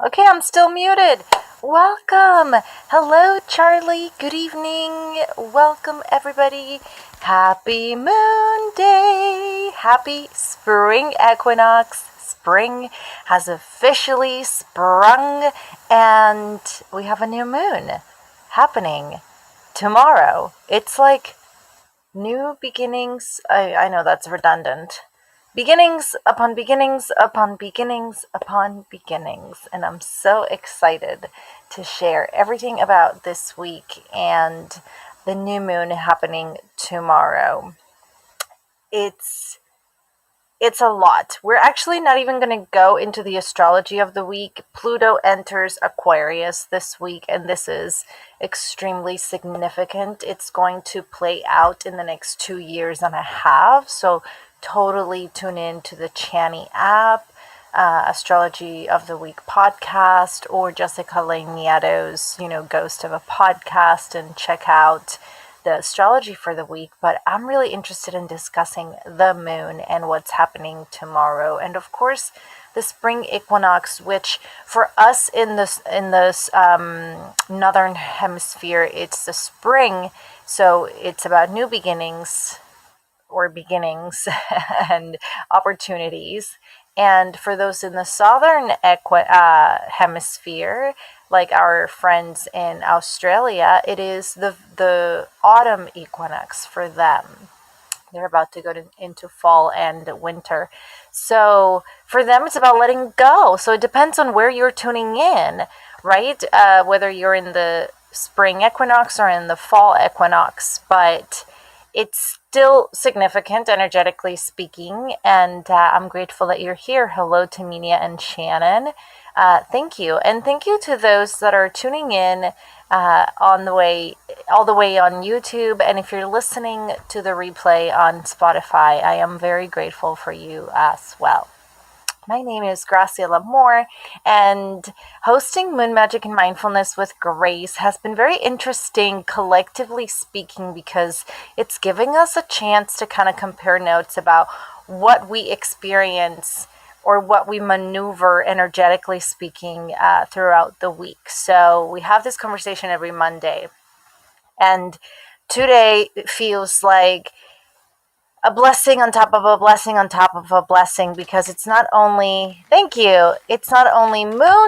Okay, I'm still muted. Welcome. Hello, Charlie. Good evening. Welcome, everybody. Happy Moon Day. Happy Spring Equinox. Spring has officially sprung, and we have a new moon happening tomorrow. It's like new beginnings. I know that's redundant. Beginnings upon beginnings upon beginnings upon beginnings. And I'm so excited to share everything about this week and the new moon happening tomorrow. It's a lot. We're actually not even going to go into the astrology of the week. Pluto enters Aquarius this week, and this is extremely significant. It's going to play out in the next 2.5 years. So totally tune in to the Chani app, Astrology of the Week podcast, or Jessica Laniato's, Ghost of a Podcast, and check out the astrology for the week. But I'm really interested in discussing the moon and what's happening tomorrow, and of course the spring equinox, which for us in this northern hemisphere, it's the spring, so it's about new beginnings or beginnings and opportunities. And for those in the southern hemisphere, like our friends in Australia, it is the autumn equinox for them. They're about to go into fall and winter. So for them, it's about letting go. So it depends on where you're tuning in, right? Whether you're in the spring equinox or in the fall equinox. But it's still significant, energetically speaking, and I'm grateful that you're here. Hello to Minia and Shannon. Thank you, and thank you to those that are tuning in all the way on YouTube, and if you're listening to the replay on Spotify, I am very grateful for you as well. My name is Graciela Moore, and hosting Moon Magic and Mindfulness with Grace has been very interesting, collectively speaking, because it's giving us a chance to kind of compare notes about what we experience or what we maneuver, energetically speaking, throughout the week. So we have this conversation every Monday, and today feels like a blessing on top of a blessing on top of a blessing, because it's not only Moon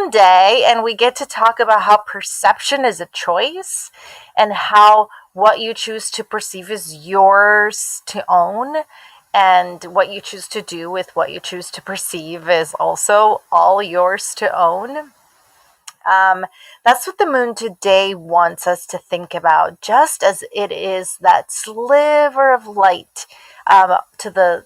Day, and we get to talk about how perception is a choice, and how what you choose to perceive is yours to own, and what you choose to do with what you choose to perceive is also all yours to own. That's what the moon today wants us to think about, just as it is that sliver of light to the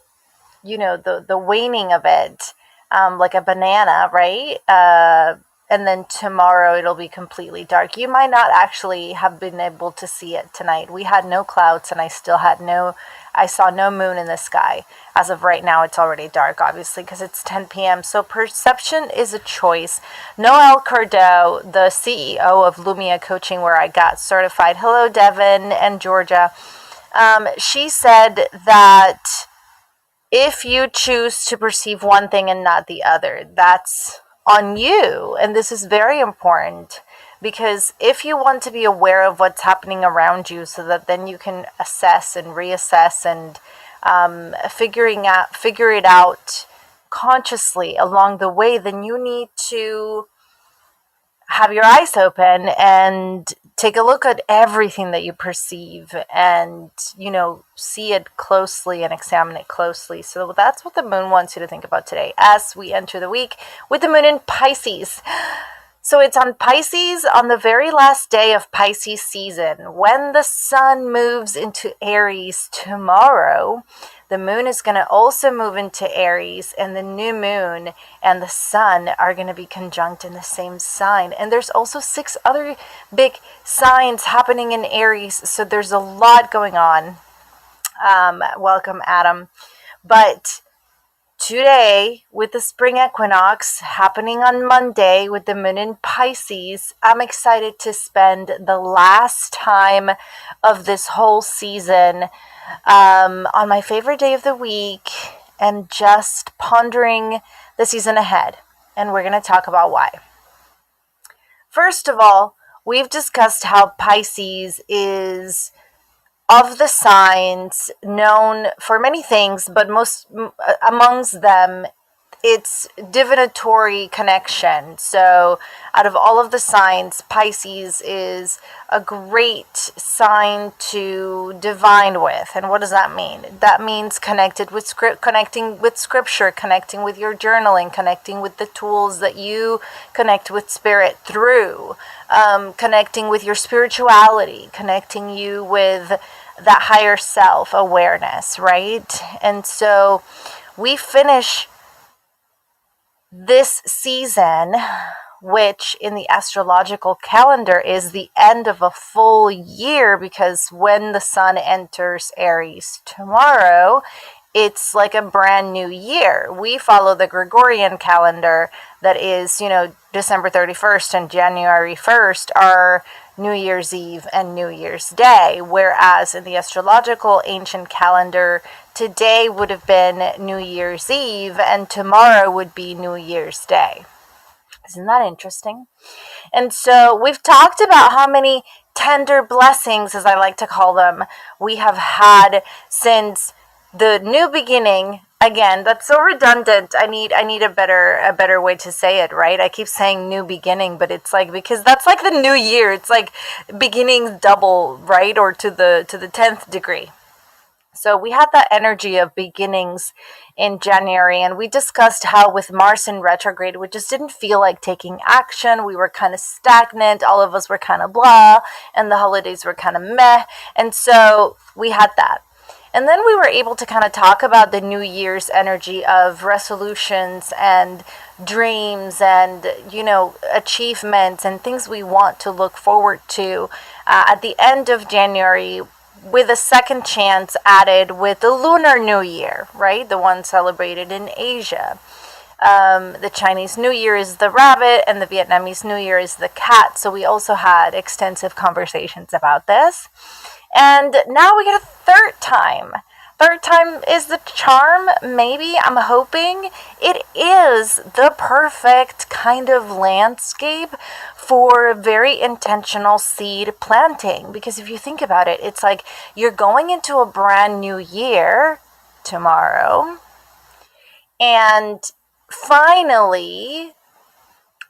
waning of it, like a banana, right? And then tomorrow it'll be completely dark. You might not actually have been able to see it tonight. We had no clouds, and I saw no moon in the sky. As of right now, it's already dark, obviously, because it's 10 p.m. So perception is a choice. Noelle Cardo, the CEO of Lumia Coaching, where I got certified. Hello, Devin and Georgia. She said that if you choose to perceive one thing and not the other, that's on you. And this is very important, because if you want to be aware of what's happening around you, so that then you can assess and reassess and figure it out consciously along the way, then you need to have your eyes open and take a look at everything that you perceive, and see it closely and examine it closely. So that's what the moon wants you to think about today as we enter the week with the moon in Pisces. So it's on Pisces, on the very last day of Pisces season, when the sun moves into Aries tomorrow. The moon is going to also move into Aries, and the new moon and the sun are going to be conjunct in the same sign. And there's also 6 other big signs happening in Aries, so there's a lot going on. Welcome, Adam. But today, with the spring equinox happening on Monday with the moon in Pisces, I'm excited to spend the last time of this whole season on my favorite day of the week and just pondering the season ahead. And we're going to talk about why. First of all, we've discussed how Pisces is of the signs known for many things, but amongst them, it's divinatory connection. So out of all of the signs, Pisces is a great sign to divine with. And what does that mean? That means connecting with scripture, connecting with your journaling, connecting with the tools that you connect with spirit through, connecting with your spirituality, connecting you with that higher self awareness, right? And so we finish this season, which in the astrological calendar is the end of a full year, because when the sun enters Aries tomorrow, it's like a brand new year. We follow the Gregorian calendar that is, December 31st and January 1st are New Year's Eve and New Year's Day, whereas in the astrological ancient calendar, today would have been New Year's Eve and tomorrow would be New Year's Day. Isn't that interesting? And so we've talked about how many tender blessings, as I like to call them, we have had since the new beginning. Again, that's so redundant. I need a better way to say it, right? I keep saying new beginning, but it's like, because that's like the new year. It's like beginnings double, right? Or to the 10th degree. So we had that energy of beginnings in January, and we discussed how with Mars in retrograde, we just didn't feel like taking action. We were kind of stagnant. All of us were kind of blah, and the holidays were kind of meh. And so we had that. And then we were able to kind of talk about the New Year's energy of resolutions and dreams and, achievements and things we want to look forward to at the end of January, with a second chance added with the Lunar New Year, right? The one celebrated in Asia. The Chinese New Year is the rabbit and the Vietnamese New Year is the cat. So we also had extensive conversations about this. And now we get a third time. Third time is the charm, maybe, I'm hoping. It is the perfect kind of landscape for very intentional seed planting. Because if you think about it, it's like you're going into a brand new year tomorrow. And finally,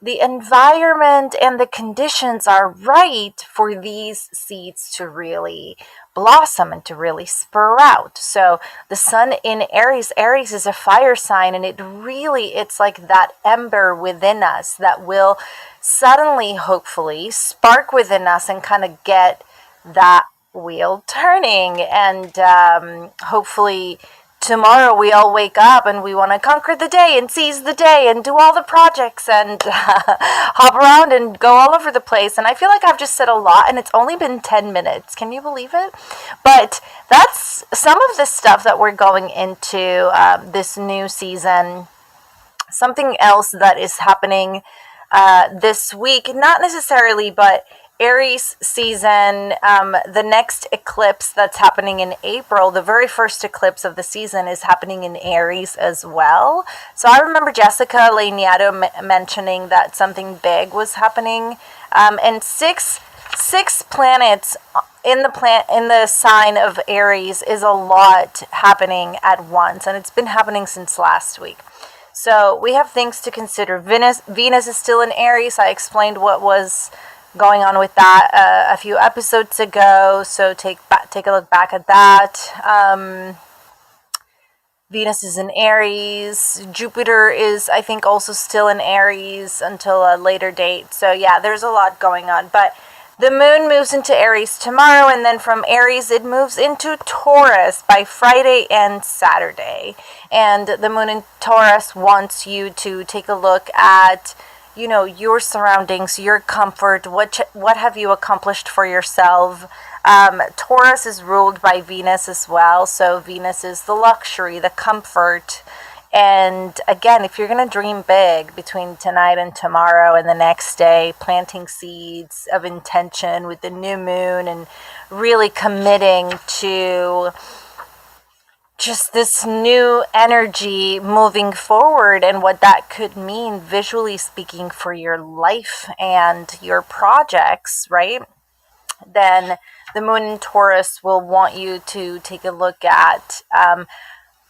the environment and the conditions are right for these seeds to really blossom and to really sprout. So the sun in Aries is a fire sign, and it's like that ember within us that will suddenly, hopefully, spark within us and kind of get that wheel turning. And hopefully tomorrow we all wake up and we want to conquer the day and seize the day and do all the projects and hop around and go all over the place. And I feel like I've just said a lot and it's only been 10 minutes. Can you believe it? But that's some of the stuff that we're going into this new season. Something else that is happening this week, not necessarily, but Aries season, the next eclipse that's happening in April, the very first eclipse of the season is happening in Aries as well. So I remember Jessica Laniato mentioning that something big was happening, and six planets in the sign of Aries is a lot happening at once, and it's been happening since last week. So we have things to consider. Venus is still in Aries. I explained what was going on with that a few episodes ago, so take a look back at that. Venus is in Aries. Jupiter is, I think, also still in Aries until a later date. So yeah, there's a lot going on. But the moon moves into Aries tomorrow, and then from Aries it moves into Taurus by Friday and Saturday. And the moon in Taurus wants you to take a look at your surroundings, your comfort, what have you accomplished for yourself. Taurus is ruled by Venus as well, so Venus is the luxury, the comfort. And again, if you're going to dream big between tonight and tomorrow and the next day, planting seeds of intention with the new moon and really committing to just this new energy moving forward and what that could mean visually speaking for your life and your projects, right? Then the moon in Taurus will want you to take a look at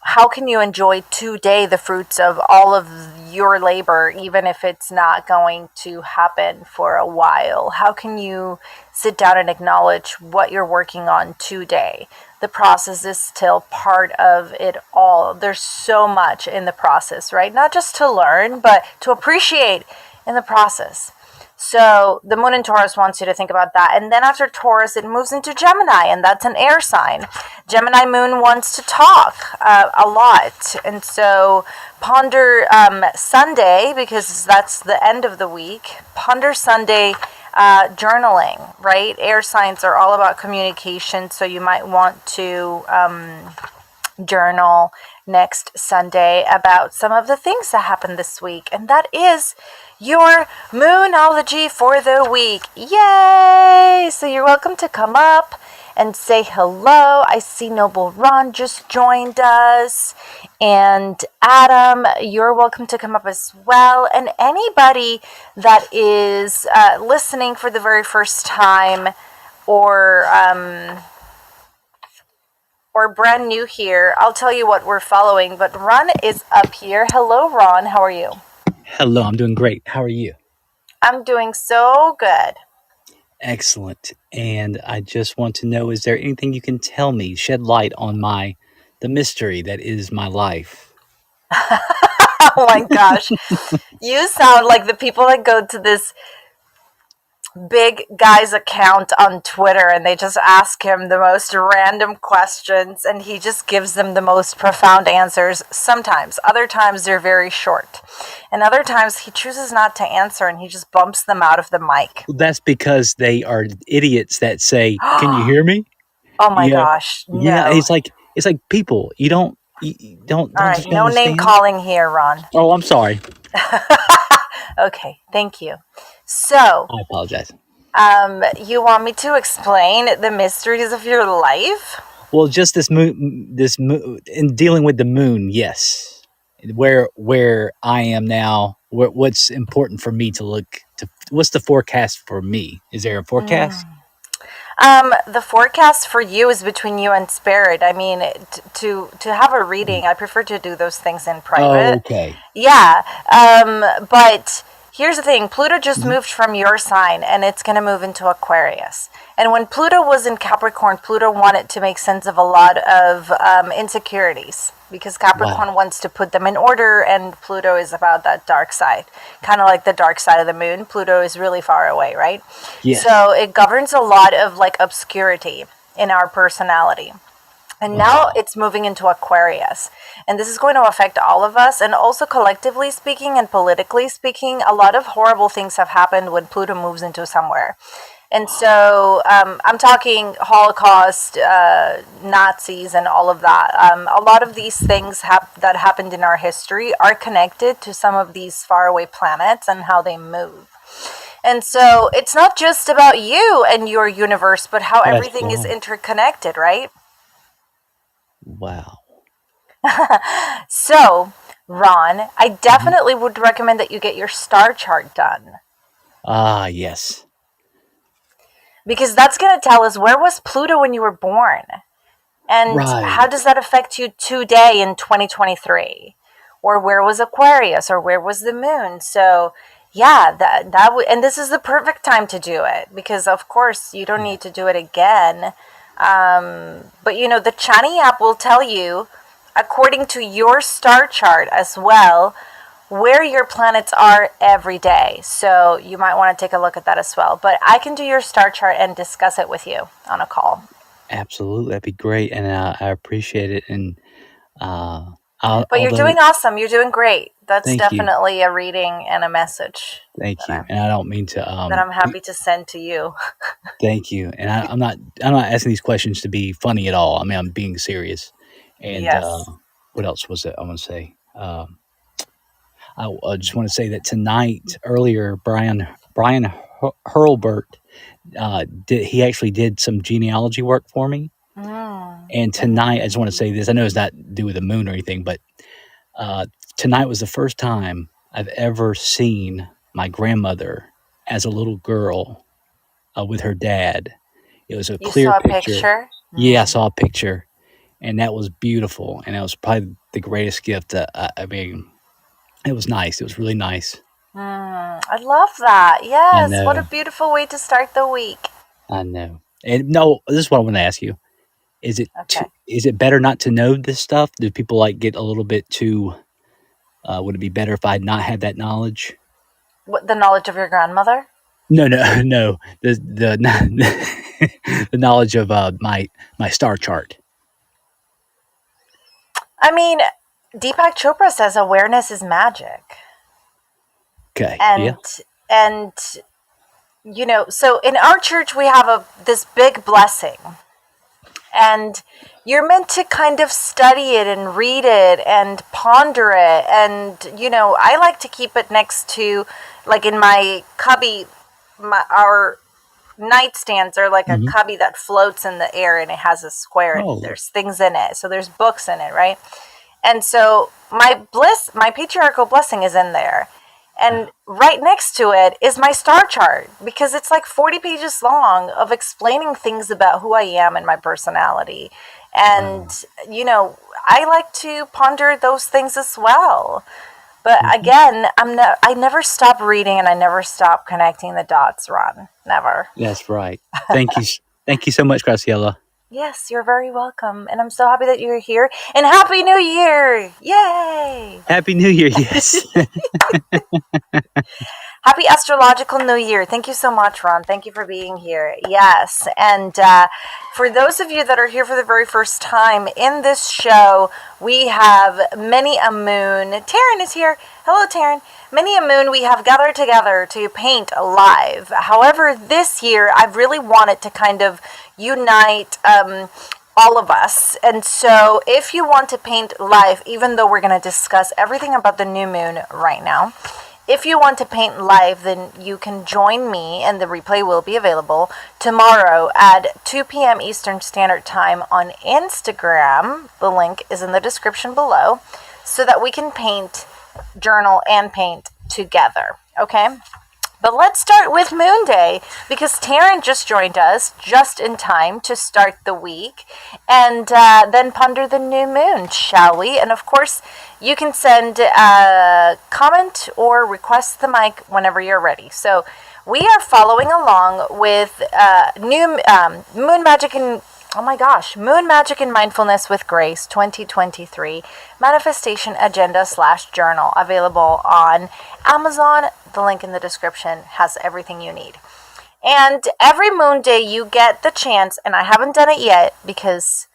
how can you enjoy today the fruits of all of your labor, even if it's not going to happen for a while? How can you sit down and acknowledge what you're working on today? The process is still part of it all. There's so much in the process, right? Not just to learn, but to appreciate in the process. So the moon in Taurus wants you to think about that. And then after Taurus, it moves into Gemini, and that's an air sign. Gemini moon wants to talk a lot. And so ponder Sunday, because that's the end of the week. Ponder Sunday journaling, right? Air signs are all about communication. So you might want to journal next Sunday about some of the things that happened this week. And that is your Moonology for the week. Yay! So you're welcome to come up and say hello. I see Noble Ron just joined us. And Adam, you're welcome to come up as well. And anybody that is listening for the very first time or brand new here, I'll tell you what we're following. But Ron is up here. Hello, Ron. How are you? Hello, I'm doing great. How are you? I'm doing so good. Excellent. And I just want to know, is there anything you can tell me, shed light on the mystery that is my life? Oh my gosh. You sound like the people that go to this big guy's account on Twitter and they just ask him the most random questions and he just gives them the most profound answers sometimes. Other times they're very short. And other times he chooses not to answer and he just bumps them out of the mic. That's because they are idiots that say, "Can you hear me?" Oh my Yeah. gosh, Yeah, no. it's like people, you All right, just no name understand. calling here, Ron. Oh, I'm sorry. Okay, thank you. So, I apologize. you want me to explain the mysteries of your life? Well, just this moon in dealing with the moon, yes. Where I am now, what's important for me to look to, what's the forecast for me? Is there a forecast? The forecast for you is between you and spirit. I mean, to have a reading, I prefer to do those things in Oh, private. okay. Yeah, but here's the thing: Pluto just Mhm. moved from your sign, and it's going to move into Aquarius. And when Pluto was in Capricorn, Pluto wanted to make sense of a lot of insecurities because Capricorn Wow. wants to put them in order, and Pluto is about that dark side, kind of like the dark side of the moon. Pluto is really far away, right? Yes. So it governs a lot of like obscurity in our personality. And now Wow. it's moving into Aquarius. And this is going to affect all of us. And also, collectively speaking and politically speaking, a lot of horrible things have happened when Pluto moves into somewhere. And so I'm talking Holocaust, Nazis, and all of that. A lot of these things that happened in our history are connected to some of these faraway planets and how they move. And so it's not just about you and your universe, but how That's everything is right. interconnected, right? Wow. So, Ron, I Mhm. definitely would recommend that you get your star chart done Ah, yes. because that's going to tell us where was Pluto when you were born and how Right. does that affect you today in 2023, or where was Aquarius, or where was the moon. So, yeah, that would, and this is the perfect time to do it because, of course, you don't Yeah. need to do it again. But you know, the Chani app will tell you, according to your star chart as well, where your planets are every day. So you might want to take a look at that as well. But I can do your star chart and discuss it with you on a call. Absolutely. That'd be great. And I appreciate it. And uh, But you're although, doing awesome. You're doing great. That's thank you. definitely a reading and a message Thank that you. And I don't mean to, I'm happy to send to you. thank you. And I'm not asking these questions to be funny at all. I mean, I'm being serious. And Yes. what else was it I want to say? I just want to say that tonight, earlier, Brian Hurlbert he actually did some genealogy work for me. And tonight, I just want to say this. I know it's not to do with the moon or anything, but uh, tonight was the first time I've ever seen my grandmother as a little girl with her dad. It was a You clear saw a picture. picture? Yeah, I saw a picture, and that was beautiful. And that was probably the greatest gift. I mean, it was nice. It was really nice. I love that. I Yes. What a know. beautiful way to start the week. I know. And no, this is what I want to ask you. Okay. Is it better not to know this stuff? Do people like get a little bit too? Would it be better if I had not had that knowledge? What, the knowledge of your grandmother? No, no, no. The the knowledge of my star chart. I mean, Deepak Chopra says awareness is magic. Okay. Yeah. And and so in our church we have this big blessing, and you're meant to kind of study it and read it and ponder it. And I like to keep it next to, like, in my cubby. Our nightstands are like a Hmm. cubby that floats in the air, and it has a square, and Oh. there's things in it, so there's books in it, right? And so my patriarchal blessing is in there. And right next to it is my star chart, because it's like 40 pages long of explaining things about who I am and my personality. And, Wow. I like to ponder those things as well. But Hmm. again, I never stop reading, and I never stop connecting the dots, Ron. Never. That's right. Thank you. Thank you so much, Graciela. Yes, you're very welcome. And I'm so happy that you're here. And Happy New Year! Yay! Happy New Year. Yes. Happy Astrological New Year. Thank you so much, Ron. Thank you for being here. Yes. And for those of you that are here for the very first time, in this show, we have many a moon. Taryn is here. Hello, Taryn. Many a moon we have gathered together to paint alive. However, this year, I've really wanted to kind of unite all of us. And so, if you want to paint live, even though we're going to discuss everything about the new moon right now, if you want to paint live, then you can join me, and the replay will be available tomorrow at 2 p.m. Eastern Standard Time on Instagram. The link is in the description below, so that we can paint, journal, and paint together. Okay? But let's start with Moon Day, because Taryn just joined us just in time to start the week, and then ponder the new moon, shall we? And of course, you can send a comment or request the mic whenever you're ready. So we are following along with new Moon Magic and oh my gosh, Moon Magic and Mindfulness with Grace 2023 Manifestation Agenda / Journal, available on Amazon. The link in the description has everything you need. And every moon day you get the chance, and I haven't done it yet because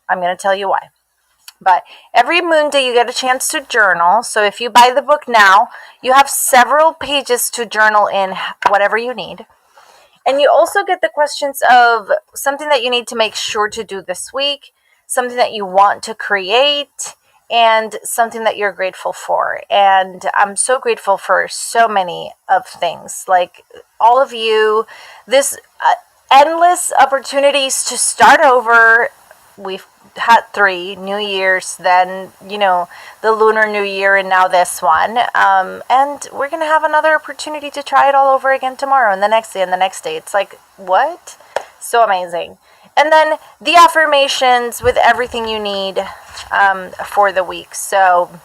I'm going to tell you why. But every moon day you get a chance to journal. So if you buy the book now, you have several pages to journal in whatever you need. And you also get the questions of something that you need to make sure to do this week, something that you want to create, and something that you're grateful for. And I'm so grateful for so many of things. Like all of you, this endless opportunities to start over. We've had 3 New Year's, then, the Lunar New Year, and now this one. And we're going to have another opportunity to try it all over again tomorrow, and the next day, and the next day. It's like, what? So amazing. And then the affirmations with everything you need for the week. So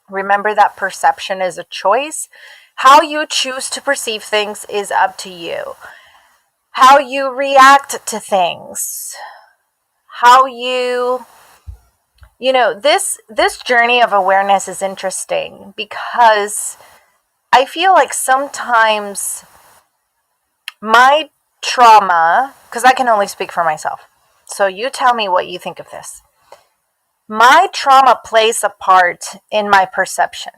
remember that perception is a choice. How you choose to perceive things is up to you. How you react to things, how this journey of awareness is interesting, because I feel like sometimes my trauma, because I can only speak for myself, so you tell me what you think of this. My trauma plays a part in my perception,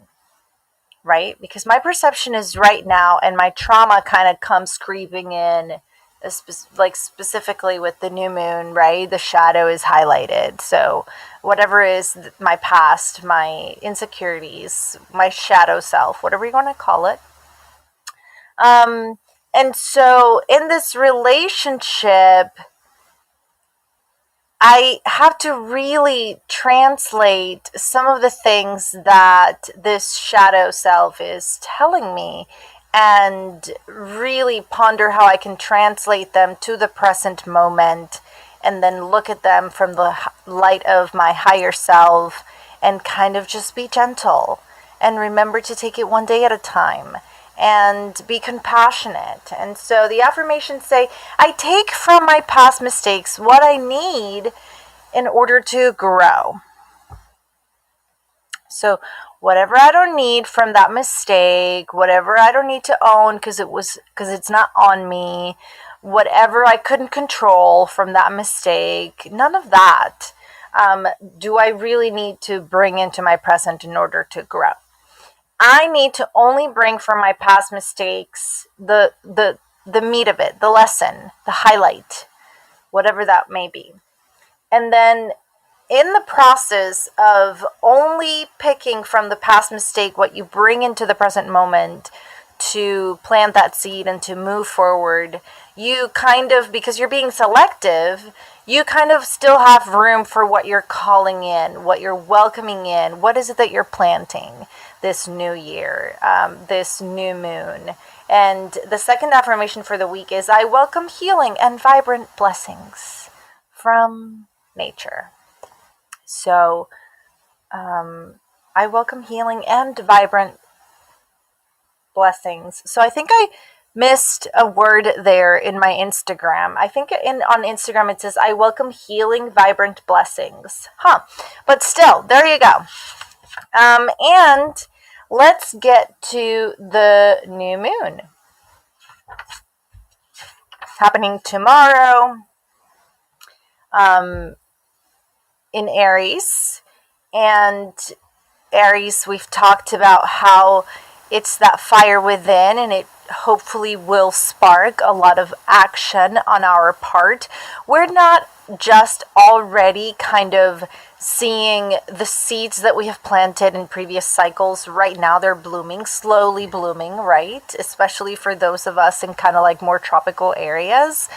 right? Because my perception is right now, and my trauma kind of comes creeping in, like specifically with the new moon, right? The shadow is highlighted. So whatever is my past, my insecurities, my shadow self, whatever you want to call it. And so in this relationship, I have to really translate some of the things that this shadow self is telling me and really ponder how I can translate them to the present moment and then look at them from the light of my higher self and kind of just be gentle and remember to take it one day at a time and be compassionate. And so the affirmations say, I take from my past mistakes what I need in order to grow. So whatever I don't need from that mistake, whatever I don't need to own because it's not on me, whatever I couldn't control from that mistake, none of that do I really need to bring into my present in order to grow. I need to only bring from my past mistakes the meat of it, the lesson, the highlight, whatever that may be. And then in the process of only picking from the past mistake what you bring into the present moment to plant that seed and to move forward, you kind of, because you're being selective, you kind of still have room for what you're calling in, what you're welcoming in. What is it that you're planting this new year, this new moon? And the second affirmation for the week is, I welcome healing and vibrant blessings from nature. So I welcome healing and vibrant blessings. So I think I missed a word there in my Instagram. I think on Instagram it says, I welcome healing, vibrant blessings. But still, there you go. And let's get to the new moon. It's happening tomorrow in Aries. And Aries, we've talked about how it's that fire within, and it hopefully will spark a lot of action on our part. We're not just already kind of seeing the seeds that we have planted in previous cycles. Right now they're blooming, slowly blooming, right? Especially for those of us in kind of like more tropical areas.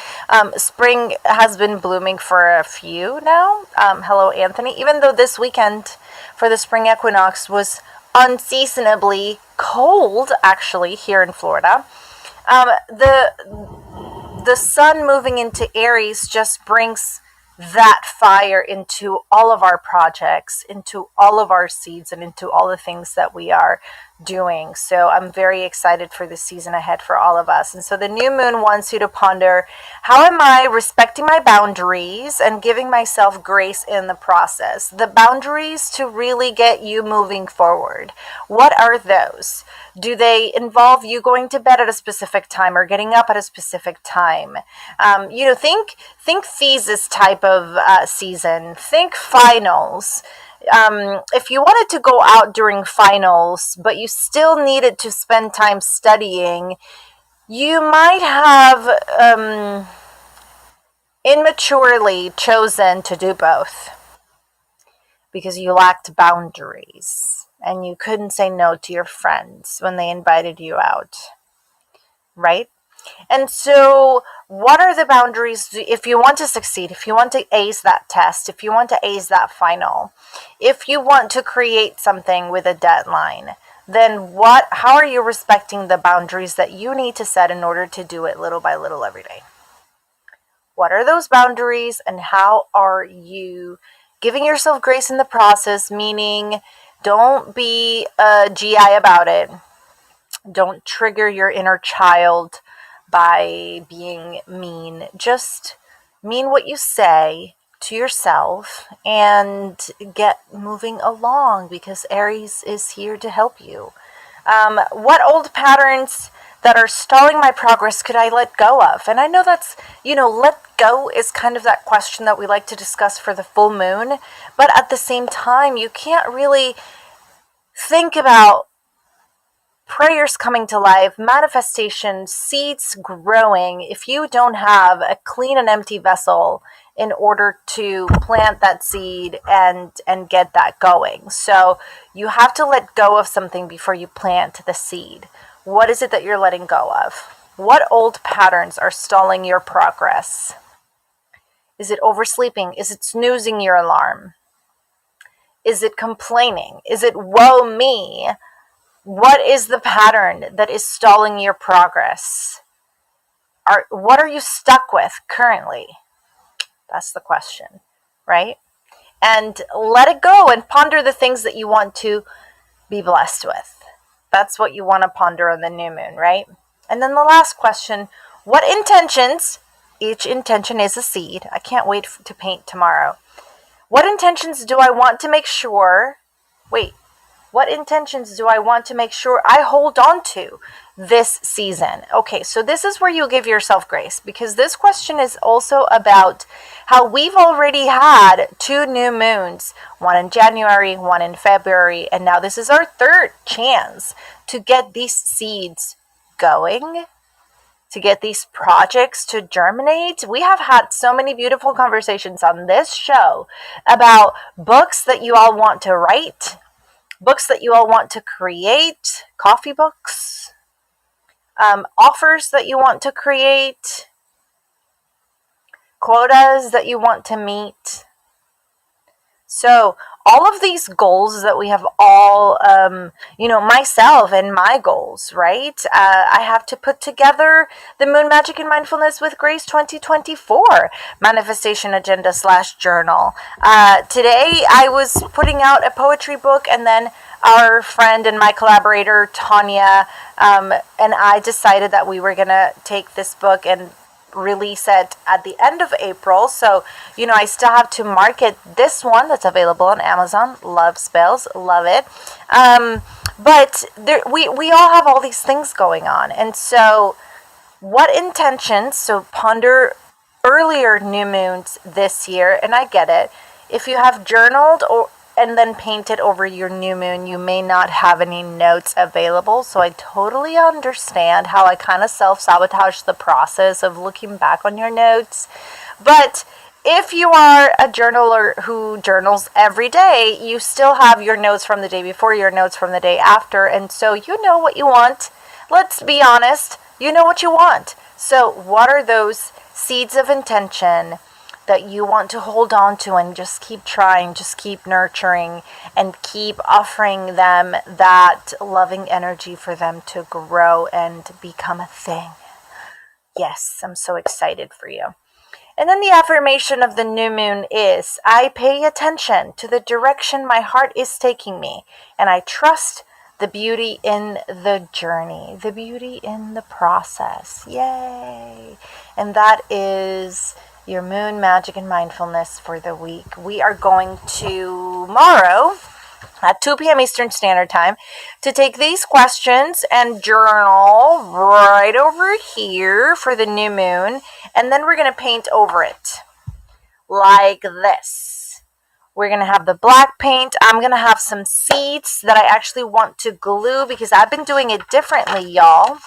Spring has been blooming for a few now. Hello, Anthony. Even though this weekend for the spring equinox was unseasonably cold, actually, here in Florida. The sun moving into Aries just brings that fire into all of our projects, into all of our seeds, and into all the things that we are doing. So I'm very excited for the season ahead for all of us. And so the new moon wants you to ponder, how am I respecting my boundaries and giving myself grace in the process? The boundaries to really get you moving forward. What are those? Do they involve you going to bed at a specific time or getting up at a specific time? Think thesis type of season. Think finals. If you wanted to go out during finals, but you still needed to spend time studying, you might have immaturely chosen to do both because you lacked boundaries and you couldn't say no to your friends when they invited you out, right? And so, what are the boundaries if you want to succeed, if you want to ace that test, if you want to ace that final, if you want to create something with a deadline? Then how are you respecting the boundaries that you need to set in order to do it little by little every day? What are those boundaries, and how are you giving yourself grace in the process? Meaning, don't be a GI about it. Don't trigger your inner child by being mean. Just mean what you say to yourself and get moving along, because Aries is here to help you. What old patterns that are stalling my progress could I let go of? And I know that's, let go is kind of that question that we like to discuss for the full moon. But at the same time, you can't really think about prayers coming to life, manifestation, seeds growing, if you don't have a clean and empty vessel in order to plant that seed and get that going. So you have to let go of something before you plant the seed. What is it that you're letting go of? What old patterns are stalling your progress? Is it oversleeping? Is it snoozing your alarm? Is it complaining? Is it woe me? What is the pattern that is stalling your progress? What are you stuck with currently? That's the question, right? And let it go and ponder the things that you want to be blessed with. That's what you want to ponder on the new moon, right? And then the last question, what intentions, each intention is a seed. I can't wait to paint tomorrow. What intentions do I want to make sure, what intentions do I want to make sure I hold on to this season? Okay, so this is where you give yourself grace, because this question is also about how we've already had 2 new moons, one in January, one in February, and now this is our 3rd chance to get these seeds going, to get these projects to germinate. We have had so many beautiful conversations on this show about books that you all want to write, books that you all want to create, coffee books, offers that you want to create, quotas that you want to meet. So all of these goals that we have all, myself and my goals, right? I have to put together the Moon Magic and Mindfulness with Grace 2024 manifestation agenda / journal. Today I was putting out a poetry book, and then our friend and my collaborator, Tanya, and I decided that we were going to take this book and release it at the end of April. So, I still have to market this one that's available on Amazon. Love spells, love it. But we all have all these things going on. And so, what intentions? So, ponder earlier new moons this year, and I get it. If you have journaled and then painted over your new moon, you may not have any notes available. So I totally understand how I kind of self-sabotage the process of looking back on your notes. But if you are a journaler who journals every day, you still have your notes from the day before, your notes from the day after, and so you know what you want. Let's be honest, you know what you want. So what are those seeds of intention that you want to hold on to and just keep trying, just keep nurturing, and keep offering them that loving energy for them to grow and become a thing? Yes, I'm so excited for you. And then the affirmation of the new moon is, I pay attention to the direction my heart is taking me, and I trust the beauty in the journey, the beauty in the process. Yay! And that is your Moon Magic and Mindfulness for the week. We are going tomorrow at 2 p.m. Eastern Standard Time to take these questions and journal right over here for the new moon, and then we're going to paint over it like this. We're going to have the black paint. I'm going to have some seeds that I actually want to glue because I've been doing it differently, y'all.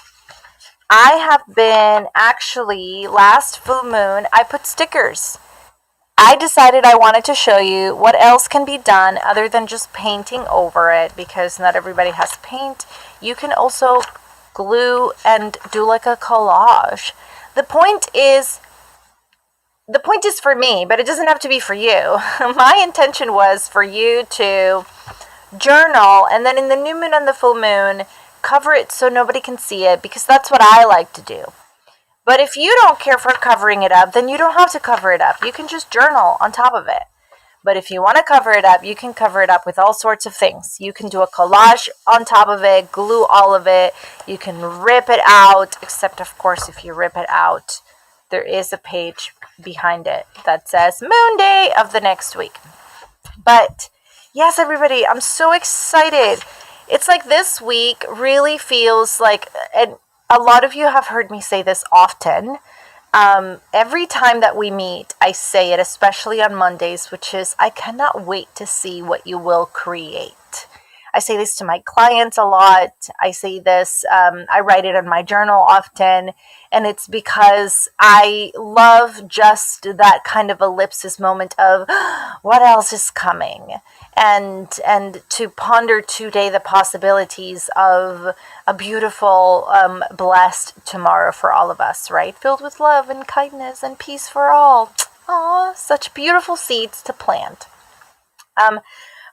I have been actually, last full moon, I put stickers. I decided I wanted to show you what else can be done other than just painting over it, because not everybody has paint. You can also glue and do like a collage. The point is for me, but it doesn't have to be for you. My intention was for you to journal, and then in the new moon and the full moon, cover it so nobody can see it, because that's what I like to do. But if you don't care for covering it up, then you don't have to cover it up. You can just journal on top of it. But if you want to cover it up, you can cover it up with all sorts of things. You can do a collage on top of it, glue all of it. You can rip it out, except, of course, if you rip it out, there is a page behind it that says Moon Day of the next week. But yes, everybody, I'm so excited. It's like this week really feels like, and a lot of you have heard me say this often. Every time that we meet, I say it, especially on Mondays, which is, I cannot wait to see what you will create. I say this to my clients a lot. I say this, I write it in my journal often, and it's because I love just that kind of ellipsis moment of what else is coming, and to ponder today the possibilities of a beautiful, blessed tomorrow for all of us, right? Filled with love and kindness and peace for all. Aw, such beautiful seeds to plant. Um,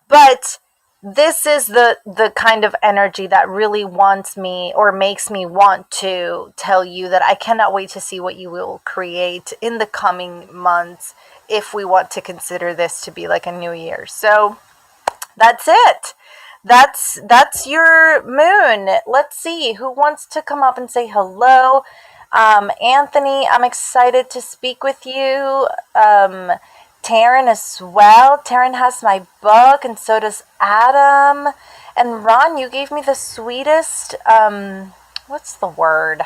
but this is the kind of energy that really wants me or makes me want to tell you that I cannot wait to see what you will create in the coming months if we want to consider this to be like a new year. So that's it. That's your moon. Let's see who wants to come up and say hello. Anthony, I'm excited to speak with you. Taryn as well. Taryn has my book, and so does Adam. And Ron, you gave me the sweetest, what's the word?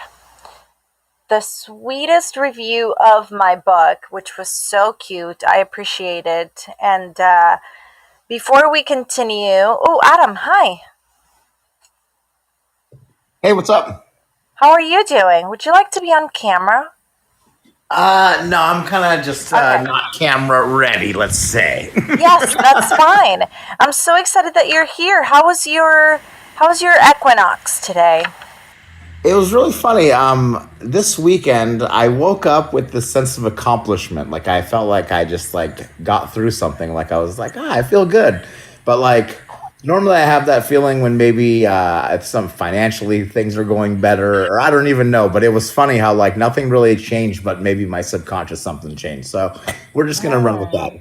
The sweetest review of my book, which was so cute. I appreciate it. And before we continue, oh, Adam, hi. Hey, what's up? How are you doing? Would you like to be on camera? No, I'm kind of just Okay. not camera ready, let's say. Yes, that's fine. I'm so excited that you're here. How was your equinox today? It was really funny. This weekend I woke up with this sense of accomplishment. Like I felt like I just like got through something. Like I was like, I feel good. But like normally I have that feeling when maybe if some financially things are going better, or I don't even know. But it was funny how like nothing really changed, but maybe my subconscious something changed. So we're just gonna run with that.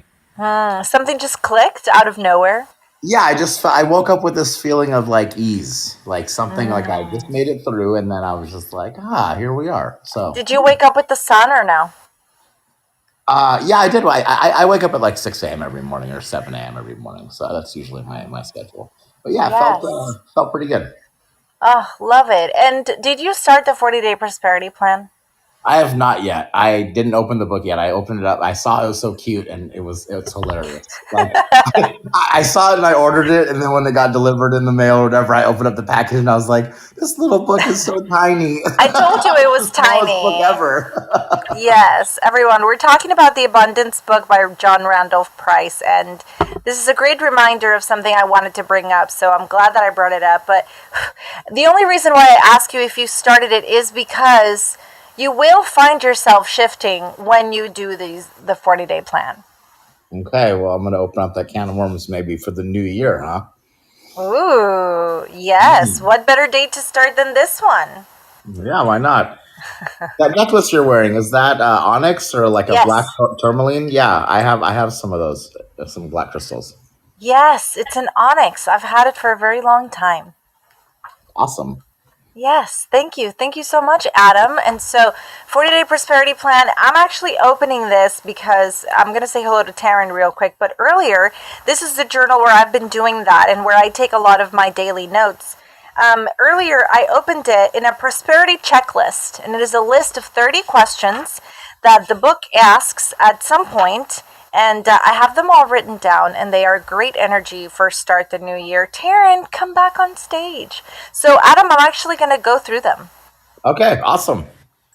Something just clicked out of nowhere. Yeah, I woke up with this feeling of like ease, like something like I just made it through, and then I was just like, here we are. So, Did you wake up with the sun or no? yeah, I did. I wake up at like 6 a.m. every morning or 7 a.m. every morning, so that's usually my schedule. But yeah, Yes. felt pretty good. Oh, love it. And did you start the 40-day prosperity plan? I have not yet. I didn't open the book yet. I opened it up. I saw it was so cute, and it's hilarious. Like I saw it and I ordered it, and then when it got delivered in the mail or whatever, I opened up the package and I was like, "This little book is so tiny. I told you it It's was the smallest book tiny. ever." Yes, everyone, we're talking about The Abundance Book by John Randolph Price, and this is a great reminder of something I wanted to bring up, so I'm glad that I brought it up. But the only reason why I ask you if you started it is because you will find yourself shifting when you do the 40-day plan. Okay, well, I'm gonna open up that can of worms maybe for the new year, huh? Ooh, yes. Mm. What better date to start than this one? Yeah, why not? That necklace you're wearing, is that onyx or like a black Yes. tourmaline? Yeah, I have some of those, some black crystals. Yes, it's an onyx. I've had it for a very long time. Awesome. Yes, thank you. Thank you so much, Adam. And so, 40-day prosperity plan, I'm actually opening this because I'm going to say hello to Taryn real quick. But earlier, this is the journal where I've been doing that and where I take a lot of my daily notes. Earlier, I opened it in a prosperity checklist, and it is a list of 30 questions that the book asks at some point, and I have them all written down, and they are great energy for start the new year. Taryn, come back on stage. So, Adam, I'm actually going to go through them. Okay, awesome.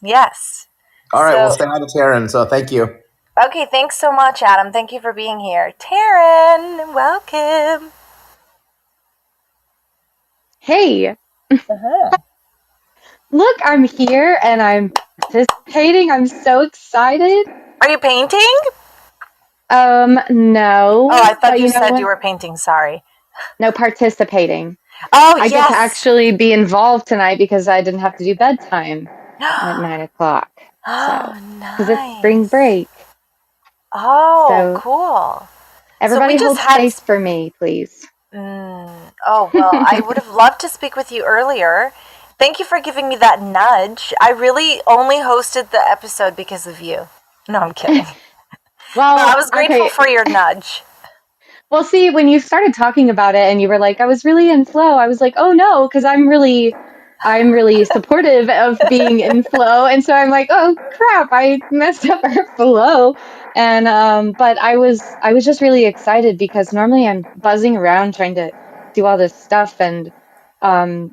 Yes. All right, we'll So, say hi to Taryn. So thank you. okay, thanks so much, Adam. Thank you for being here. Taryn, welcome. Hey, Uh-huh. look, I'm here and I'm participating. I'm so excited. Are you painting? Oh, I No, thought but you you know said you what? were painting. Sorry. No, participating. Oh, I get to yes. actually be involved tonight because I didn't have to do bedtime at 9 o'clock. So, Oh, because it's spring nice. break. Oh, So, cool. So we everybody just hold had. space for me, please. Oh, well, I would have loved to speak with you earlier. Thank you for giving me that nudge. I really only hosted the episode because of you. No, I'm kidding. But I Well, was grateful okay. for your nudge. Well, see, when you started talking about it and you were like, I was really in flow, I was like, oh no, because I'm really supportive of being in flow. And so I'm like, oh crap, I messed up our flow. And but I was just really excited because normally I'm buzzing around trying to do all this stuff and um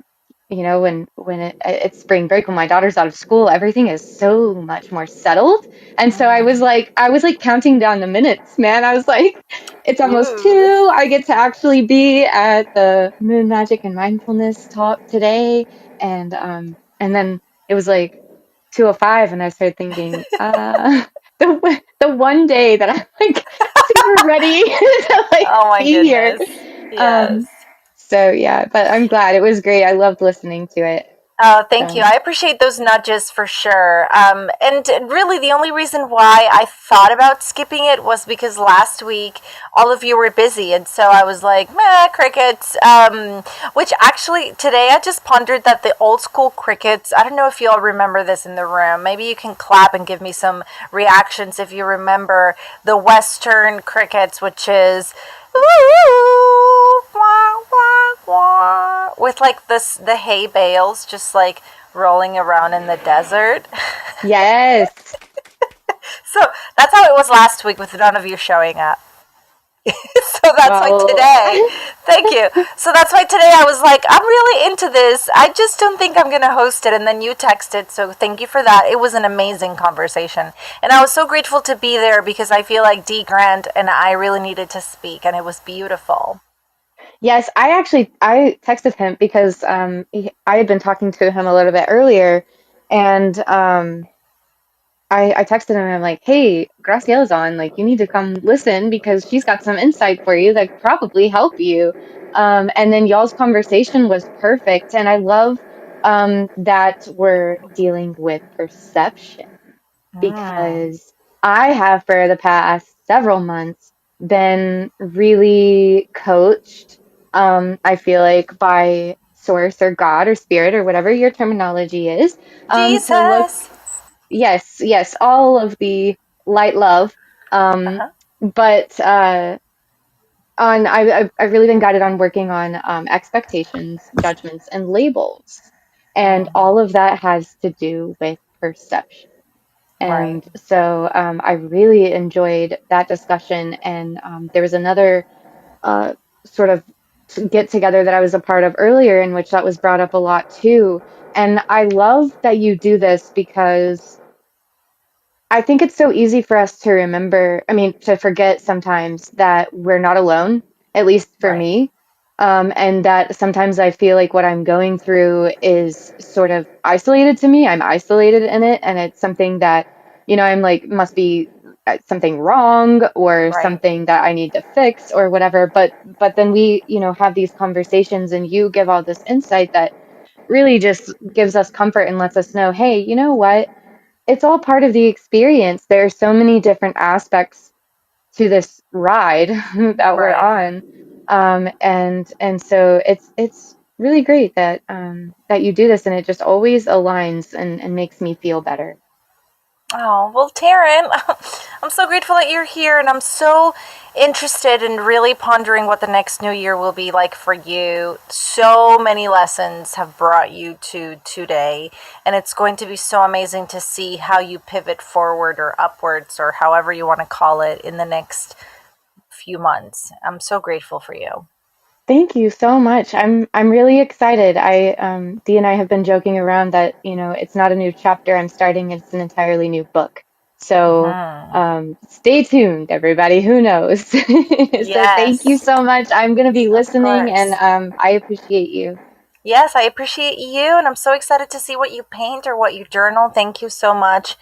when it's spring break when my daughter's out of school, everything is so much more settled. And so I was like counting down the minutes, man. I was like, it's almost Ooh. 2. I get to actually be at the Moon Magic and Mindfulness talk today, and then it was like 2:05, and I started thinking, the the one day that I'm like super ready to like Oh my be here. goodness. Um, Yes. so yeah, but I'm glad it was great. I loved listening to it. Oh, thank you. So I appreciate those nudges for sure. And really, the only reason why I thought about skipping it was because last week all of you were busy, and so I was like, "Meh, crickets." Which actually today I just pondered that the old school crickets. I don't know if you all remember this in the room. Maybe you can clap and give me some reactions if you remember the Western crickets, which is with like the hay bales just like rolling around in the desert. yes. So that's how it was last week with none of you showing up. So that's why Well, today, thank you. So that's why today I was like, I'm really into this. I just don't think I'm going to host it. And then you texted. So thank you for that. It was an amazing conversation. And I was so grateful to be there because I feel like D. Grant and I really needed to speak, and it was beautiful. yes, I texted him because I had been talking to him a little bit earlier, and I texted him and I'm like, hey, Graciela's on. Like, you need to come listen because she's got some insight for you that could probably help you. And then y'all's conversation was perfect. And I love that we're dealing with perception Mm. because I have for the past several months been really coached, I feel like by source or God or spirit or whatever your terminology is, to look. Jesus. Yes, yes, all of the light love. Um, Uh-huh. but I've really been guided on working on expectations, judgments, and labels, and Mm. all of that has to do with perception. Right. And so I really enjoyed that discussion. And there was another uh, sort of get together that I was a part of earlier, in which that was brought up a lot too. And I love that you do this because I think it's so easy for us to remember, I mean, to forget sometimes that we're not alone, at least for Right. me. And that sometimes I feel like what I'm going through is sort of isolated to me. I'm isolated in it. And it's something that, I'm like, must be something wrong or Right. something that I need to fix or whatever. But then we, have these conversations and you give all this insight that really just gives us comfort and lets us know, hey, you know what? It's all part of the experience. There are so many different aspects to this ride that we're Right. on. And so it's really great that you do this and it just always aligns and makes me feel better. Oh, well, Taryn, I'm so grateful that you're here, and I'm so interested in really pondering what the next new year will be like for you. So many lessons have brought you to today, and it's going to be so amazing to see how you pivot forward or upwards or however you want to call it in the next few months. I'm so grateful for you. Thank you so much. I'm really excited. Dee and I have been joking around that, it's not a new chapter I'm starting, it's an entirely new book. So Hmm. stay tuned, everybody. Who knows? So thank you Yes, so much. I'm gonna be of listening and course. I appreciate you. Yes, I appreciate you, and I'm so excited to see what you paint or what you journal. Thank you so much,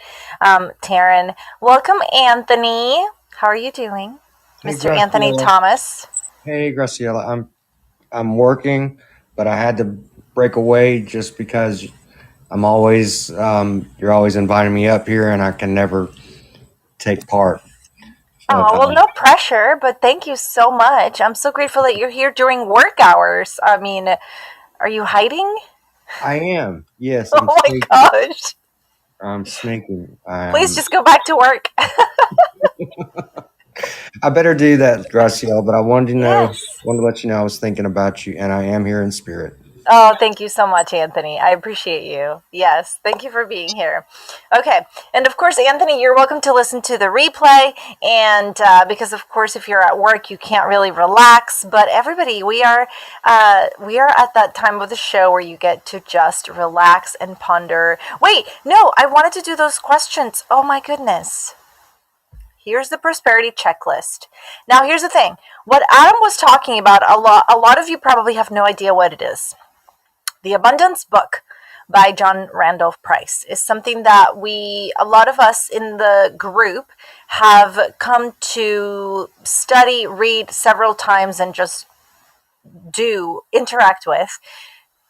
Taryn. Welcome, Anthony. How are you doing, Hey Mr. Anthony Graciela. Thomas? Hey Graciela. I'm working, but I had to break away just because I'm always you're always inviting me up here, and I can never take part. But Oh, well, no pressure, but thank you so much. I'm so grateful that you're here during work hours. I mean, are you hiding? I am. Yes, I'm Oh my sneaking. gosh. I'm sneaking. Please just go back to work. I better do that, Graciela. But I Yes. wanted to let you know I was thinking about you, and I am here in spirit. Oh, thank you so much, Anthony. I appreciate you. Yes, thank you for being here. Okay, and of course, Anthony, you're welcome to listen to the replay. And because, of course, if you're at work, you can't really relax. But everybody, we are at that time of the show where you get to just relax and ponder. Wait, no, I wanted to do those questions. Oh my goodness. Here's the prosperity checklist. Now, here's the thing. What Adam was talking about, a lot of you probably have no idea what it is. The Abundance Book by John Randolph Price is something that a lot of us in the group have come to study, read several times, and just interact with.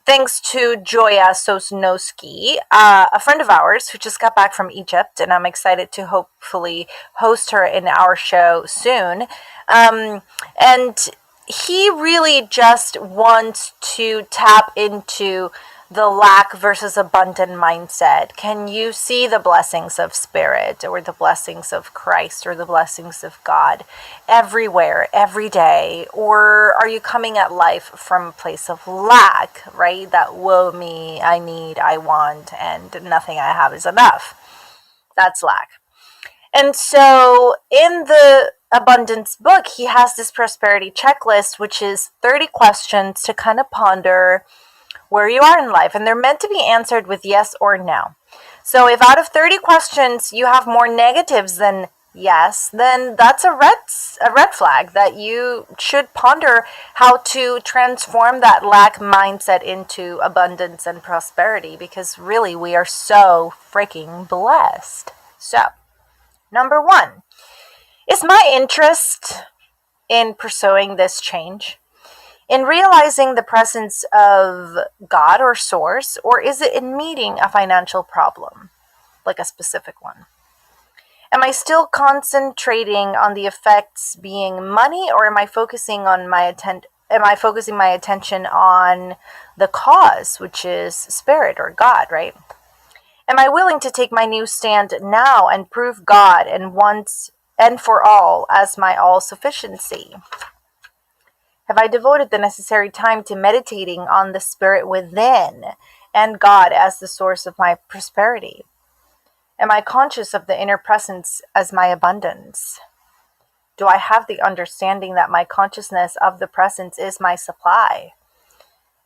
Thanks to Joya Sosnowski, a friend of ours who just got back from Egypt, and I'm excited to hopefully host her in our show soon. And he really just wants to tap into the lack versus abundant mindset. Can you see the blessings of Spirit or the blessings of Christ or the blessings of God everywhere, every day? Or are you coming at life from a place of lack, right? That woe me, I need, I want, and nothing I have is enough. That's lack. And so in the abundance book, he has this prosperity checklist, which is 30 questions to kind of ponder where you are in life, and they're meant to be answered with yes or no. So if out of 30 questions you have more negatives than yes, then that's a red flag that you should ponder how to transform that lack mindset into abundance and prosperity, because really we are so freaking blessed. So, number 1, is my interest in pursuing this change, in realizing the presence of God or source, or is it in meeting a financial problem, like a specific one? Am I still concentrating on the effects being money, or am I focusing my attention on the cause, which is Spirit or God, right? Am I willing to take my new stand now and prove God and once and for all as my all sufficiency? Have I devoted the necessary time to meditating on the Spirit within and God as the source of my prosperity? Am I conscious of the inner presence as my abundance? Do I have the understanding that my consciousness of the presence is my supply?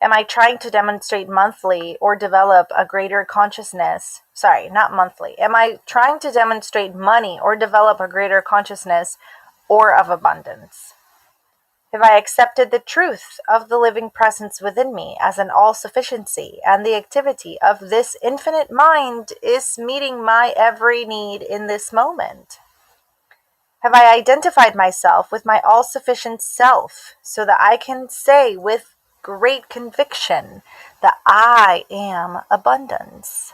Am I trying to demonstrate monthly or develop a greater consciousness? Sorry, not monthly. Am I trying to demonstrate money or develop a greater consciousness or of abundance? Have I accepted the truth of the living presence within me as an all-sufficiency, and the activity of this infinite mind is meeting my every need in this moment? Have I identified myself with my all-sufficient self so that I can say with great conviction that I am abundance?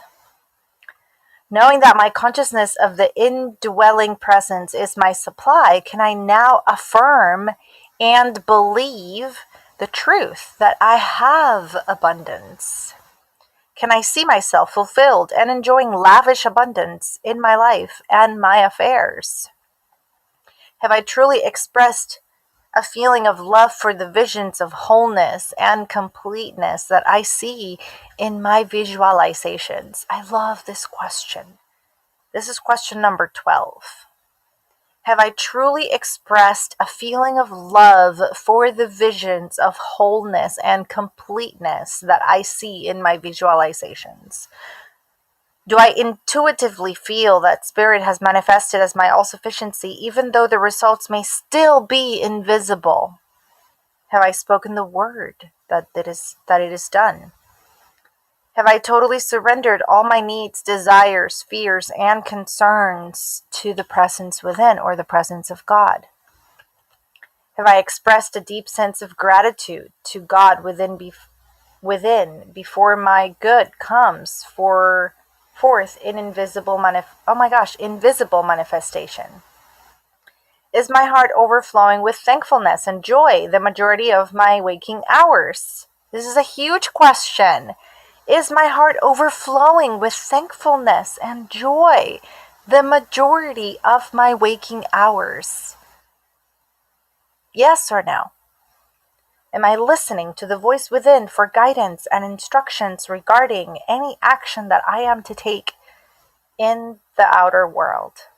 Knowing that my consciousness of the indwelling presence is my supply, can I now affirm and believe the truth that I have abundance? Can I see myself fulfilled and enjoying lavish abundance in my life and my affairs? Have I truly expressed a feeling of love for the visions of wholeness and completeness that I see in my visualizations? I love this question. This is question number 12. Have I truly expressed a feeling of love for the visions of wholeness and completeness that I see in my visualizations? Do I intuitively feel that Spirit has manifested as my all-sufficiency, even though the results may still be invisible? Have I spoken the word that it is done? Have I totally surrendered all my needs, desires, fears, and concerns to the presence within, or the presence of God? Have I expressed a deep sense of gratitude to God within before my good comes forth in invisible manifestation? Is my heart overflowing with thankfulness and joy the majority of my waking hours? This is a huge question. Is my heart overflowing with thankfulness and joy the majority of my waking hours? Yes or no? Am I listening to the voice within for guidance and instructions regarding any action that I am to take in the outer world?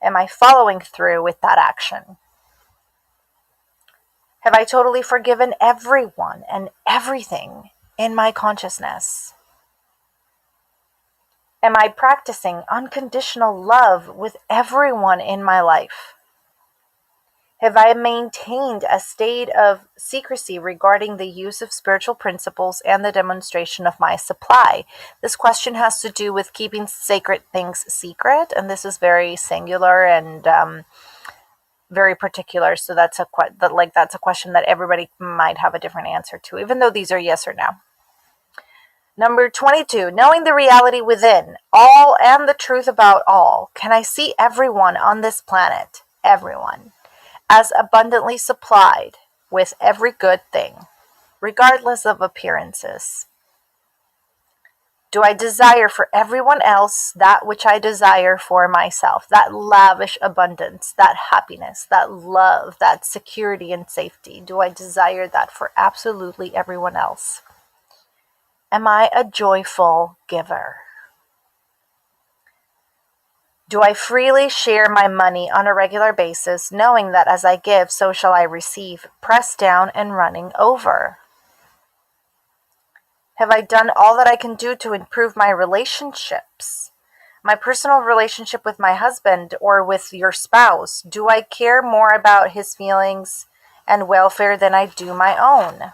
Am I following through with that action? Have I totally forgiven everyone and everything in my consciousness? Am I practicing unconditional love with everyone in my life? Have I maintained a state of secrecy regarding the use of spiritual principles and the demonstration of my supply? This question has to do with keeping sacred things secret, and this is very singular and very particular. So that's a question that everybody might have a different answer to, even though these are yes or no. Number 22, knowing the reality within all and the truth about all, can I see everyone on this planet, everyone, as abundantly supplied with every good thing, regardless of appearances? Do I desire for everyone else that which I desire for myself? That lavish abundance, that happiness, that love, that security and safety. Do I desire that for absolutely everyone else? Am I a joyful giver? Do I freely share my money on a regular basis, knowing that as I give, so shall I receive, pressed down and running over? Have I done all that I can do to improve my relationships? My personal relationship with my husband or with your spouse? Do I care more about his feelings and welfare than I do my own?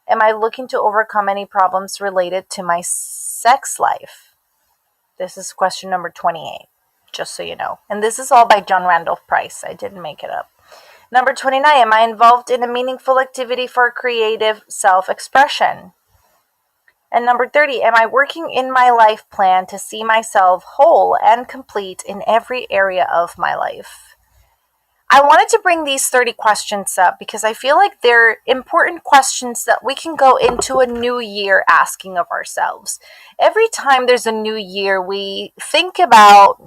Am I looking to overcome any problems related to my sex life? This is question number 28, just so you know. And this is all by John Randolph Price. I didn't make it up. Number 29, am I involved in a meaningful activity for creative self-expression? And number 30, am I working in my life plan to see myself whole and complete in every area of my life? I wanted to bring these 30 questions up because I feel like they're important questions that we can go into a new year asking of ourselves. Every time there's a new year, we think about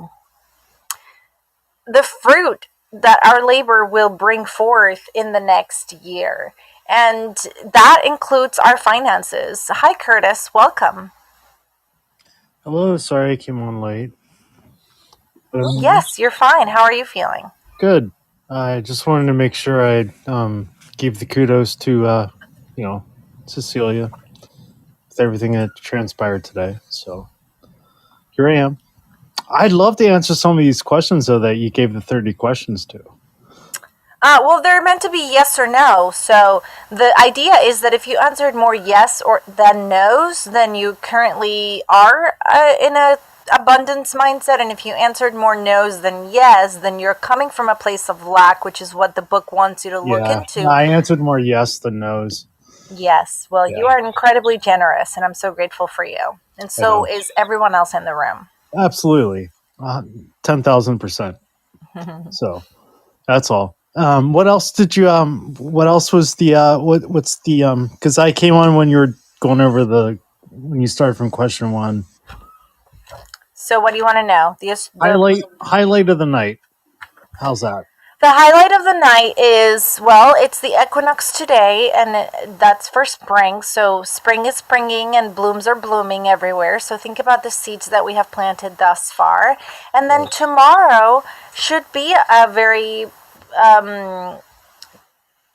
the fruit that our labor will bring forth in the next year. And that includes our finances. Hi, Curtis. Welcome. Hello, sorry I came on late. Yes, you're fine. How are you feeling? Good. I just wanted to make sure I gave the kudos to Cecilia with everything that transpired today. So here I am. I'd love to answer some of these questions though that you gave the 30 questions to. Well, they're meant to be yes or no. So the idea is that if you answered more yes or than no's than you currently are in a abundance mindset, and if you answered more no's than yes, then you're coming from a place of lack, which is what the book wants you to look into. I answered more yes than no's. Yes. Well, you are incredibly generous, and I'm so grateful for you. And so is everyone else in the room. Absolutely. 10,000%. So that's all. What else did you what else was the what's the because I came on when you were going over when you started from question 1. So what do you want to know? Highlight of the night. How's that? The highlight of the night is, well, it's the equinox today, and that's for spring. So spring is springing and blooms are blooming everywhere. So think about the seeds that we have planted thus far. And then tomorrow should be a very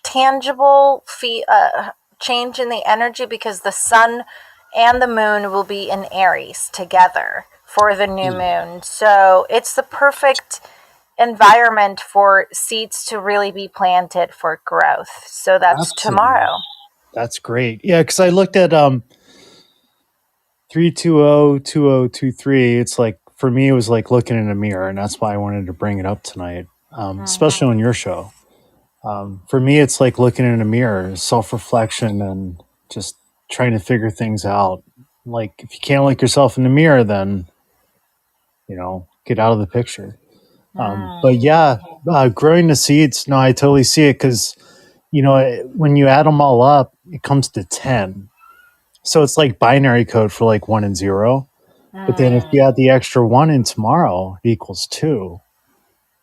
tangible change in the energy because the sun and the moon will be in Aries together for the new moon. So it's the perfect environment for seeds to really be planted for growth. So that's tomorrow. That's great. Yeah, because I looked at 3202023. It's like for me, it was like looking in a mirror, and that's why I wanted to bring it up tonight, especially on your show. For me, it's like looking in a mirror, self-reflection, and just trying to figure things out. Like if you can't look yourself in the mirror, then get out of the picture. But yeah, growing the seeds. No, I totally see it because when you add them all up, it comes to 10. So it's like binary code for like 1 and 0. But then if you add the extra 1 in tomorrow, it equals 2.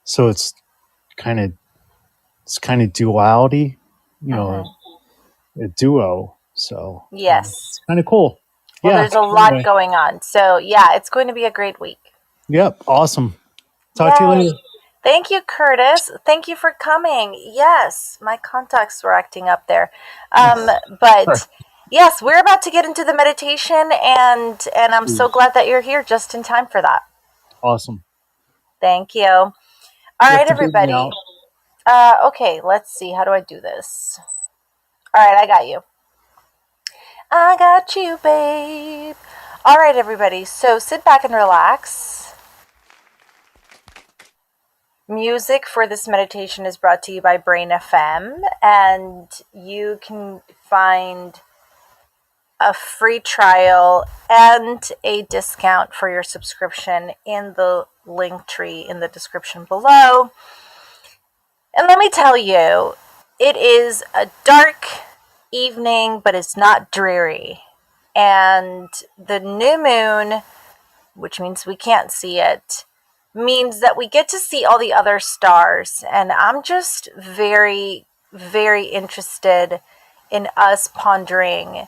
So it's kind of duality, a duo. So yes, it's kind of cool. Well, there's a lot going on. So yeah, it's going to be a great week. Yep. Awesome. Talk to you later. Thank you, Curtis. Thank you for coming. Yes, my contacts were acting up there. But yes, we're about to get into the meditation, and I'm so glad that you're here just in time for that. Awesome. Thank you. All right, everybody. Okay, let's see. How do I do this? All right, I got you. I got you, babe. All right, everybody. So sit back and relax. Music for this meditation is brought to you by Brain FM, and you can find a free trial and a discount for your subscription in the link tree in the description below. And let me tell you, it is a dark evening, but it's not dreary. And the new moon, which means we can't see it, means that we get to see all the other stars. And I'm just very, very interested in us pondering,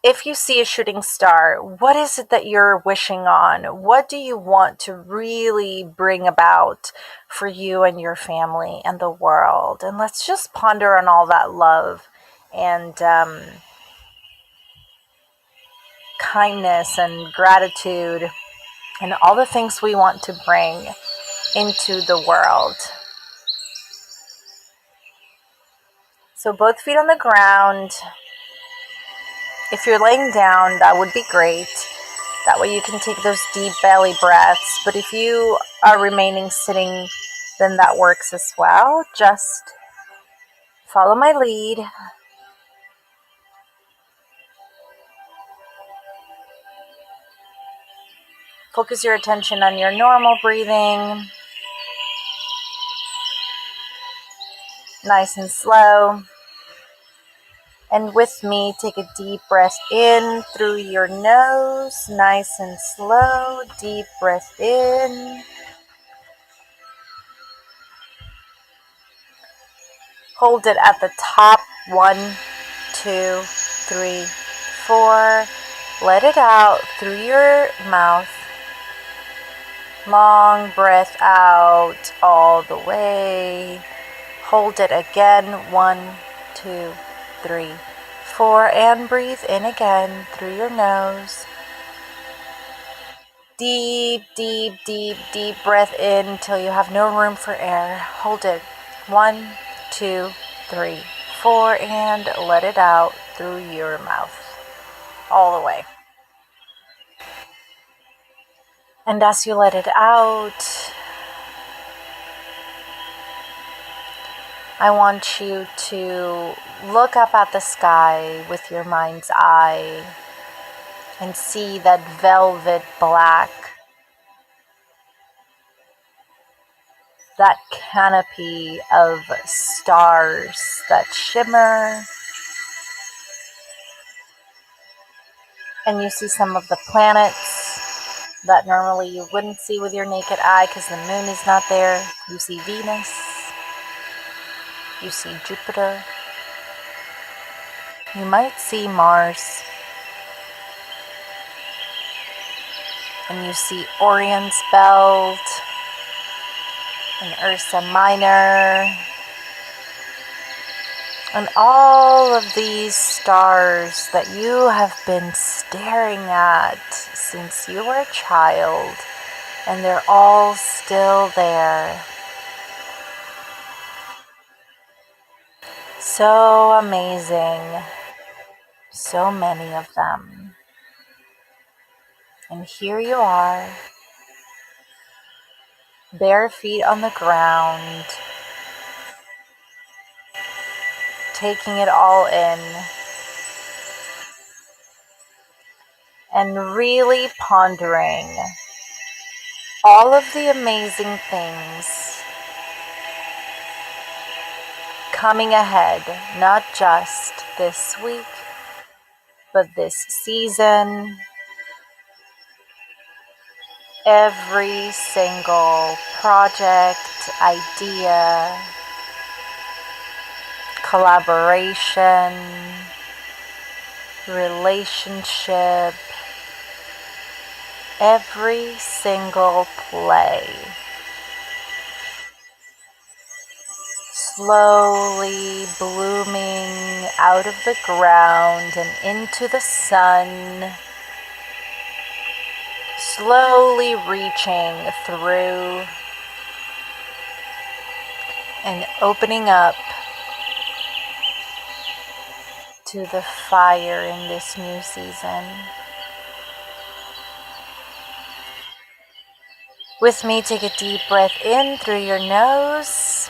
if you see a shooting star, what is it that you're wishing on? What do you want to really bring about for you and your family and the world? And let's just ponder on all that love and kindness and gratitude and all the things we want to bring into the world. So both feet on the ground. If you're laying down, that would be great. That way you can take those deep belly breaths. But if you are remaining sitting, then that works as well. Just follow my lead. Focus your attention on your normal breathing. Nice and slow. And with me, take a deep breath in through your nose. Nice and slow. Deep breath in. Hold it at the top. 1, 2, 3, 4. Let it out through your mouth. Long breath out all the way. Hold it again. 1, 2, 3, 4. And breathe in again through your nose. Deep, deep, deep, deep breath in until you have no room for air. Hold it. 1, 2, 3, 4. And let it out through your mouth. All the way. And as you let it out, I want you to look up at the sky with your mind's eye and see that velvet black, that canopy of stars that shimmer. And you see some of the planets that normally you wouldn't see with your naked eye because the moon is not there. You see Venus. You see Jupiter. You might see Mars. And you see Orion's belt and Ursa Minor. And all of these stars that you have been staring at since you were a child, and they're all still there. So amazing. So many of them. And here you are, bare feet on the ground, taking it all in. And really pondering all of the amazing things coming ahead, not just this week, but this season. Every single project, idea, collaboration, relationship, every single play slowly blooming out of the ground and into the sun, slowly reaching through and opening up to the fire in this new season. With me, take a deep breath in through your nose.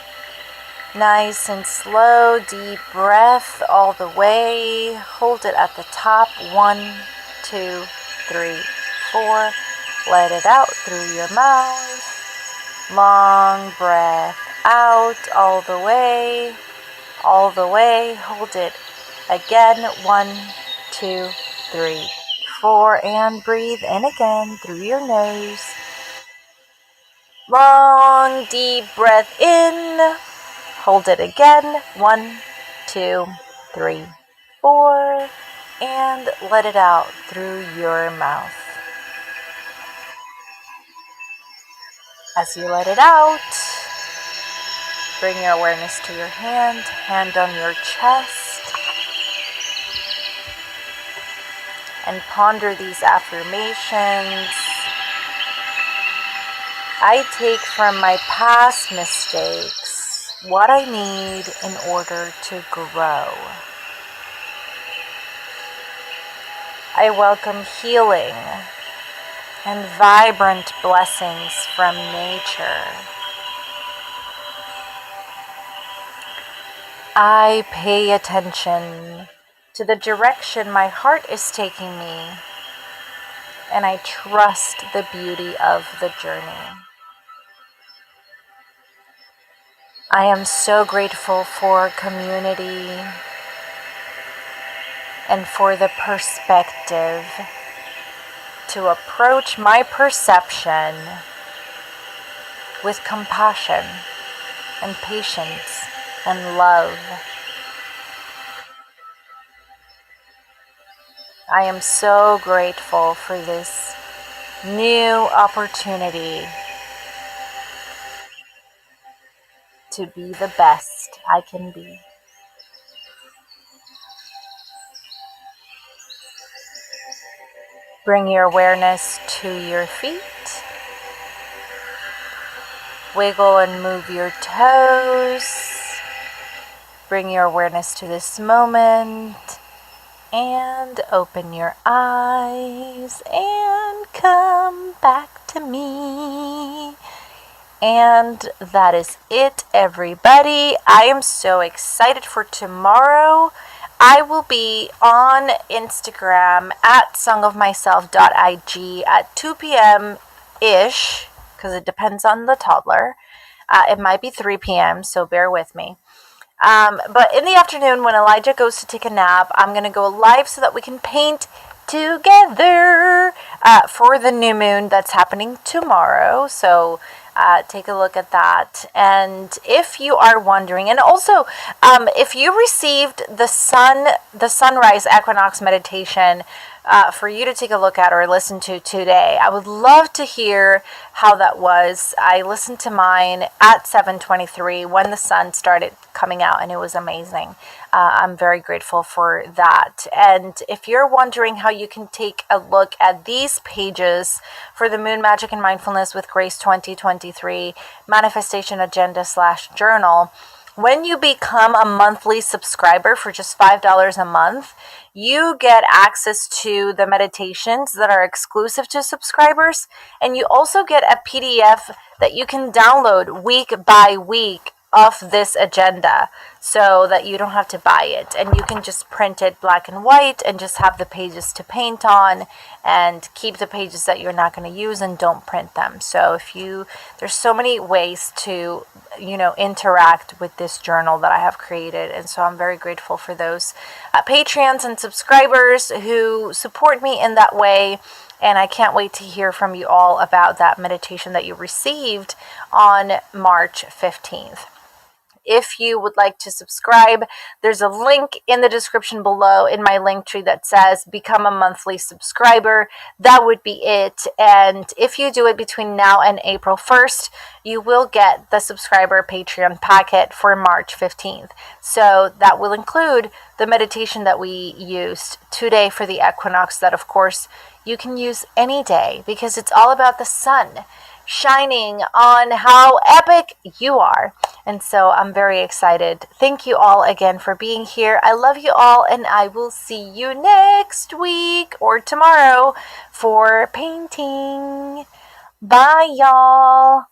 Nice and slow, deep breath all the way. Hold it at the top. 1, 2, 3, 4. Let it out through your mouth. Long breath out all the way. All the way. Hold it again. 1, 2, 3, 4. And breathe in again through your nose. Long, deep breath in. Hold it again. 1, 2, 3, 4. And let it out through your mouth. As you let it out, bring your awareness to your hand on your chest, and ponder these affirmations. I take from my past mistakes what I need in order to grow. I welcome healing and vibrant blessings from nature. I pay attention to the direction my heart is taking me, and I trust the beauty of the journey. I am so grateful for community and for the perspective to approach my perception with compassion and patience and love. I am so grateful for this new opportunity to be the best I can be. Bring your awareness to your feet. Wiggle and move your toes. Bring your awareness to this moment. And open your eyes and come back to me. And that is it, everybody. I am so excited for tomorrow. I will be on Instagram at songofmyself.ig at 2 p.m.-ish, because it depends on the toddler. It might be 3 p.m., so bear with me. But in the afternoon, when Elijah goes to take a nap, I'm going to go live so that we can paint together for the new moon that's happening tomorrow. So take a look at that. And if you are wondering, and also if you received the sunrise equinox meditation for you to take a look at or listen to today, I would love to hear how that was. I listened to mine at 7:23 when the sun started coming out, and it was amazing. I'm very grateful for that. And if you're wondering how you can take a look at these pages for the Moon Magic and Mindfulness with Grace 2023 Manifestation Agenda / Journal, when you become a monthly subscriber for just $5 a month, you get access to the meditations that are exclusive to subscribers, and you also get a PDF that you can download week by week of this agenda, so that you don't have to buy it, and you can just print it black and white and just have the pages to paint on and keep the pages that you're not going to use and don't print them. So there's so many ways to interact with this journal that I have created, and so I'm very grateful for those Patreons and subscribers who support me in that way. And I can't wait to hear from you all about that meditation that you received on March 15th. If you would like to subscribe, there's a link in the description below in my link tree that says become a monthly subscriber. That would be it. And if you do it between now and April 1st, you will get the subscriber Patreon packet for March 15th. So that will include the meditation that we used today for the equinox, that of course you can use any day, because it's all about the sun. shining on how epic you are. And so I'm very excited. Thank you all again for being here. I love you all, and I will see you next week or tomorrow for painting. Bye, y'all.